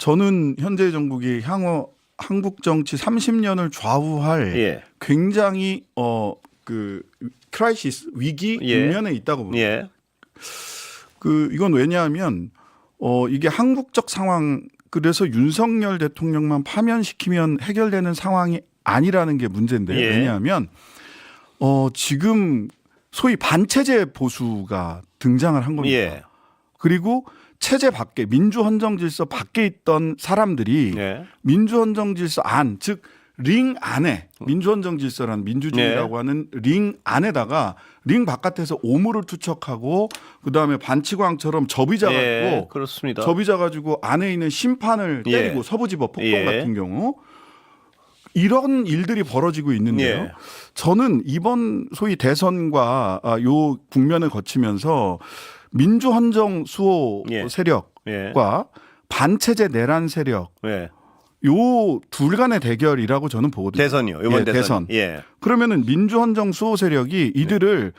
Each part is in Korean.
저는 현재 정국이 향후 한국 정치 30년을 좌우할 예. 굉장히 그 크라이시스 위기 예. 국면에 있다고 봅니다. 예. 이건 왜냐하면 이게 한국적 상황 그래서 윤석열 대통령만 파면시키면 해결되는 상황이 아니라는 게 문제인데요. 예. 왜냐하면 지금 소위 반체제 보수가 등장을 한 겁니다. 예. 그리고 체제 밖에 민주헌정 질서 밖에 있던 사람들이 예. 민주헌정 질서 안, 즉 링 안에 민주헌정 질서라는 민주주의라고 하는 링 안에다가 링 바깥에서 오물을 투척하고 그다음에 반치광처럼 접이자 가지고 예. 그렇습니다. 접이자 가지고 안에 있는 심판을 예. 때리고 서부지법 폭동 예. 같은 경우 이런 일들이 벌어지고 있는데요. 예. 저는 이번 소위 대선과 요 국면을 거치면서 민주헌정 수호 예. 세력과 반체제 내란 세력 예. 요 둘 간의 대결이라고 저는 보거든요. 대선이요. 이번 대선. 예. 그러면은 민주헌정 수호 세력이 이들을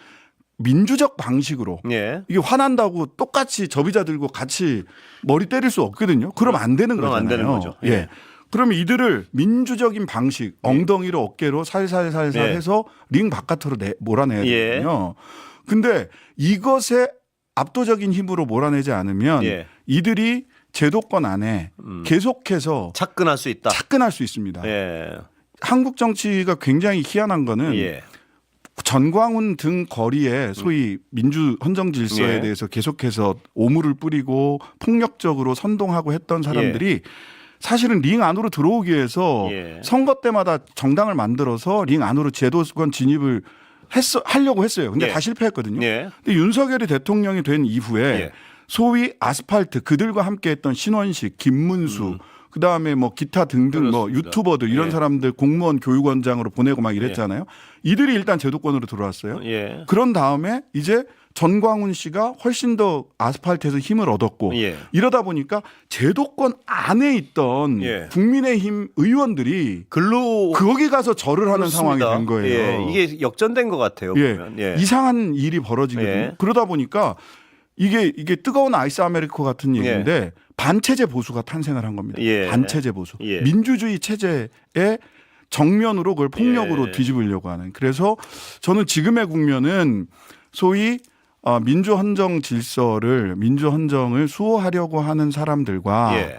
민주적 방식으로 예. 이게 화난다고 똑같이 접이자 들고 같이 머리 때릴 수 없거든요. 그럼 안 되는 그럼 거잖아요. 안 되는 거죠. 예. 예. 그러면 이들을 민주적인 방식, 엉덩이로 어깨로 살살살살 예. 해서 링 바깥으로 몰아내야 예. 되거든요. 근데 이것에 압도적인 힘으로 몰아내지 않으면 예. 이들이 제도권 안에 계속해서 착근할 수 있다. 착근할 수 있습니다. 예. 한국 정치가 굉장히 희한한 거는 예. 전광훈 등 거리에 소위 민주 헌정 질서에 예. 대해서 계속해서 오물을 뿌리고 폭력적으로 선동하고 했던 사람들이 사실은 링 안으로 들어오기 위해서 예. 선거 때마다 정당을 만들어서 링 안으로 제도권 진입을 하려고 했어요. 근데 예. 다 실패했거든요. 예. 근데 윤석열이 대통령이 된 이후에 예. 소위 아스팔트 그들과 함께했던 신원식, 김문수 그다음에 뭐 기타 등등 뭐 그렇습니다. 유튜버들 이런 예. 사람들 공무원 교육원장으로 보내고 막 이랬잖아요. 이들이 일단 제도권으로 들어왔어요. 예. 그런 다음에 이제 전광훈 씨가 훨씬 더 아스팔트에서 힘을 얻었고 예. 이러다 보니까 제도권 안에 있던 예. 국민의힘 의원들이 글로 거기 가서 절을 하는 그렇습니다. 상황이 된 거예요. 예. 이게 역전된 것 같아요. 예. 보면. 예. 이상한 일이 벌어지거든요. 예. 그러다 보니까 이게 뜨거운 아이스 아메리코 같은 얘기인데 반체제 보수가 탄생을 한 겁니다. 예. 반체제 보수. 예. 민주주의 체제의 정면으로 그걸 폭력으로 예. 뒤집으려고 하는. 그래서 저는 지금의 국면은 소위 민주헌정 질서를 민주헌정을 수호하려고 하는 사람들과 예.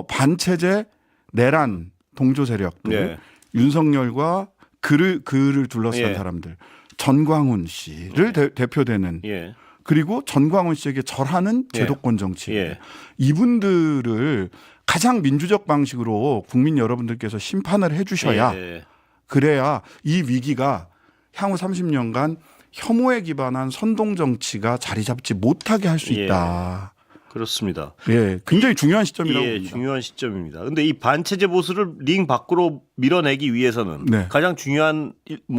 반체제 내란 동조 세력들 예. 윤석열과 그를 둘러싼 예. 사람들 전광훈 씨를 대표되는 예. 그리고 전광훈 씨에게 절하는 제도권 정치 예. 이분들을 가장 민주적 방식으로 국민 여러분들께서 심판을 해 주셔야 예. 그래야 이 위기가 향후 30년간 혐오에 기반한 선동 정치가 자리 잡지 못하게 할 수 있다. 그렇습니다. 예, 굉장히 중요한 시점이라고 예, 봅니다. 중요한 시점입니다. 근데 이 반체제 보수를 링 밖으로 밀어내기 위해서는 네. 가장 중요한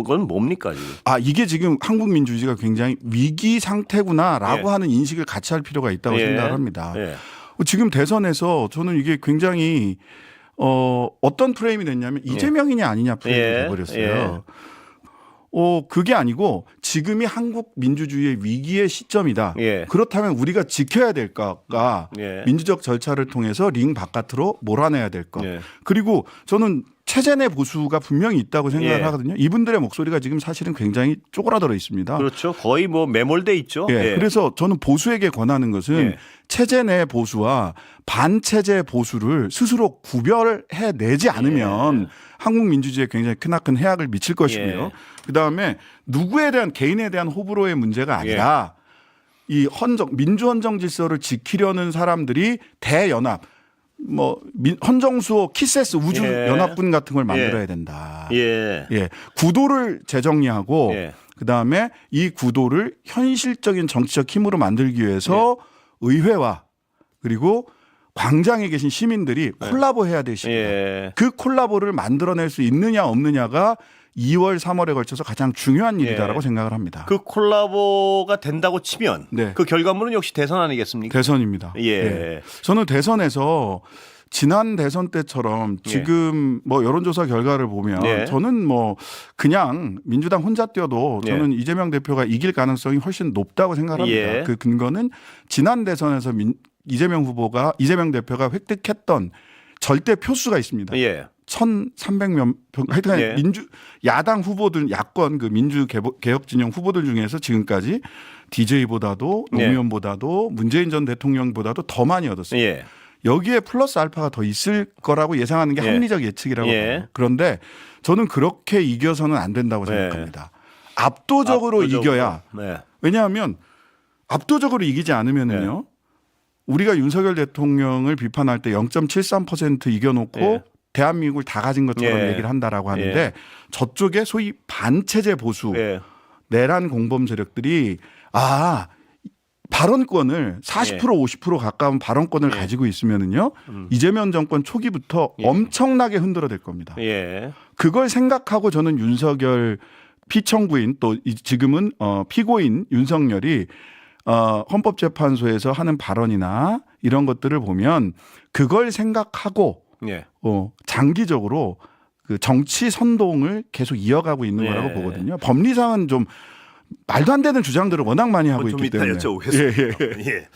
건 뭡니까 지금? 이게 지금 한국 민주주의가 굉장히 위기 상태구나라고 예. 하는 인식을 같이 할 필요가 있다고 예. 생각을 합니다. 예. 지금 대선에서 저는 이게 굉장히 어떤 프레임이 됐냐면 이재명이냐 아니냐 프레임이 예. 돼버렸어요. 그게 아니고 지금이 한국 민주주의의 위기의 시점이다. 예. 그렇다면 우리가 지켜야 될 것과 예. 민주적 절차를 통해서 링 바깥으로 몰아내야 될 것. 예. 그리고 저는 체제 내 보수가 분명히 있다고 생각을 예. 하거든요. 이분들의 목소리가 지금 사실은 굉장히 쪼그라들어 있습니다. 그렇죠. 거의 뭐 매몰돼 있죠. 예. 그래서 저는 보수에게 권하는 것은 예. 체제 내 보수와 반체제 보수를 스스로 구별해 내지 않으면 한국 민주주의에 굉장히 크나큰 해악을 미칠 것이고요. 예. 그다음에 누구에 대한 개인에 대한 호불호의 문제가 아니라 이 민주헌정 질서를 지키려는 사람들이 대연합 헌정수호 키세스 우주 예. 연합군 같은 걸 만들어야 된다. 예. 예. 구도를 재정리하고 예. 그다음에 이 구도를 현실적인 정치적 힘으로 만들기 위해서 의회와 그리고 광장에 계신 시민들이 콜라보해야 될 시기다. 예. 그 콜라보를 만들어낼 수 있느냐 없느냐가 2월 3월에 걸쳐서 가장 중요한 일이다라고 생각을 합니다. 그 콜라보가 된다고 치면 네. 그 결과물은 역시 대선 아니겠습니까? 대선입니다. 예. 저는 대선에서 지난 대선 때처럼 지금 뭐 여론조사 결과를 보면 예. 저는 뭐 그냥 민주당 혼자 뛰어도 저는 예. 이재명 대표가 이길 가능성이 훨씬 높다고 생각합니다. 예. 그 근거는 지난 대선에서 이재명 대표가 획득했던 절대 표수가 있습니다. 예. 1,300명 하여튼 예. 야당 후보들 야권 그 민주개혁 진영 후보들 중에서 지금까지 DJ보다도 노무현보다도 문재인 전 대통령보다도 더 많이 얻었습니다. 예. 여기에 플러스 알파가 더 있을 거라고 예상하는 게 예. 합리적 예측이라고 예. 봐요. 그런데 저는 그렇게 이겨서는 안 된다고 생각합니다. 압도적으로 이겨야. 네. 왜냐하면 압도적으로 이기지 않으면은요. 우리가 윤석열 대통령을 비판할 때 0.73% 이겨놓고 예. 대한민국을 다 가진 것처럼 예. 얘기를 한다라고 하는데 예. 저쪽에 소위 반체제 보수 예. 내란 공범 세력들이 발언권을 40% 50% 가까운 발언권을 가지고 있으면은요 이재명 정권 초기부터 엄청나게 흔들어댈 겁니다. 예. 그걸 생각하고 저는 윤석열 피청구인 또 지금은 피고인 윤석열이 헌법재판소에서 하는 발언이나 이런 것들을 보면 그걸 생각하고 예. 장기적으로 그 정치 선동을 계속 이어가고 있는 예. 거라고 보거든요. 법리상은 좀 말도 안 되는 주장들을 워낙 많이 하고 좀 있기 이따 때문에. 여쭤보겠습니다. 예.